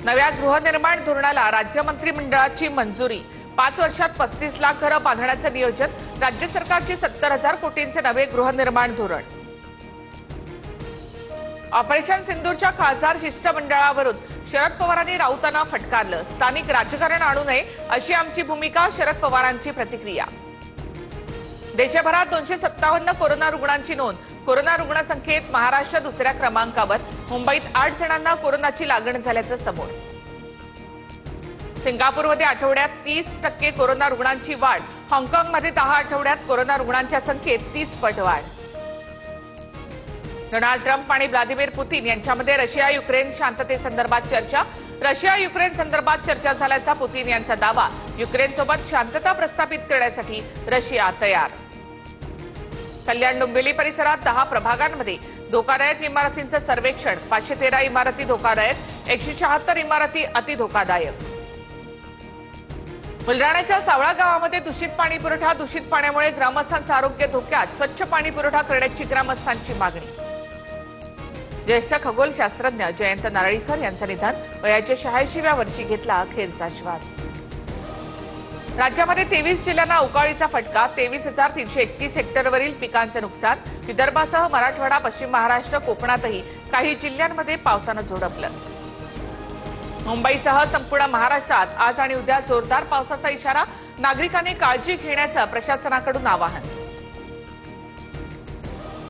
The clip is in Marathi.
नव्या गृहनिर्माण धोरणाला राज्य मंत्रिमंडळाची मंजुरी। 5 वर्षात 35 लाख घरं बांधण्याचं नियोजन। राज्य सरकारचे 70,000 कोटींचे नवे गृहनिर्माण धोरण। ऑपरेशन सिंदूरच्या खासदार शिष्टमंडळावरून शरद पवारांनी राऊतांना फटकारलं। स्थानिक राजकारण आणू नये अशी आमची भूमिका, शरद पवारांची प्रतिक्रिया। देशभरात 257 कोरोना रुग्णांची नोंद। कोरोना रुग्णसंख्येत महाराष्ट्र दुसऱ्या क्रमांकावर। मुंबईत 8 जणांना कोरोनाची लागण झाल्याचं समोर। सिंगापूरमध्ये आठवड्यात 30% कोरोना रुग्णांची वाढ। हाँगकाँगमध्ये 10 आठवड्यात कोरोना रुग्णांच्या संख्येत 30 पट वाढ। डोनाल्ड ट्रम्प आणि व्लादिमीर पुतीन यांच्यामध्ये रशिया युक्रेन शांततेसंदर्भात चर्चा। रशिया युक्रेन संदर्भात चर्चा झाल्याचा पुतीन यांचा दावा। युक्रेनसोबत शांतता प्रस्थापित करण्यासाठी रशिया तयार। कल्याण डोंबिवली परिसरात 10 प्रभागांमध्ये धोकादायक इमारतींचं सर्वेक्षण। 513 इमारती धोकादायक, 176 इमारती अतिधोकादायक। बुलढाण्याच्या सावळा गावामध्ये दूषित पाणी पुरवठा। दूषित पाण्यामुळे ग्रामस्थांचं आरोग्य धोक्यात। स्वच्छ पाणी पुरवठा करण्याची ग्रामस्थांची मागणी। ज्येष्ठ खगोलशास्त्रज्ञ जयंत नारळीकर यांचं निधन। वयाच्या 86व्या वर्षी घेतला अखेरचा श्वास। राज्यामध्ये 23 जिल्ह्यांना अवकाळीचा फटका। 23,331 हेक्टरवरील पिकांचे नुकसान। विदर्भासह मराठवाडा, पश्चिम महाराष्ट्र, कोकणातही काही जिल्ह्यांमध्ये पावसानं झोडपलं। मुंबईसह संपूर्ण महाराष्ट्रात आज आणि उद्या जोरदार पावसाचा इशारा। नागरिकांनी काळजी घेण्याचं प्रशासनाकडून आवाहन।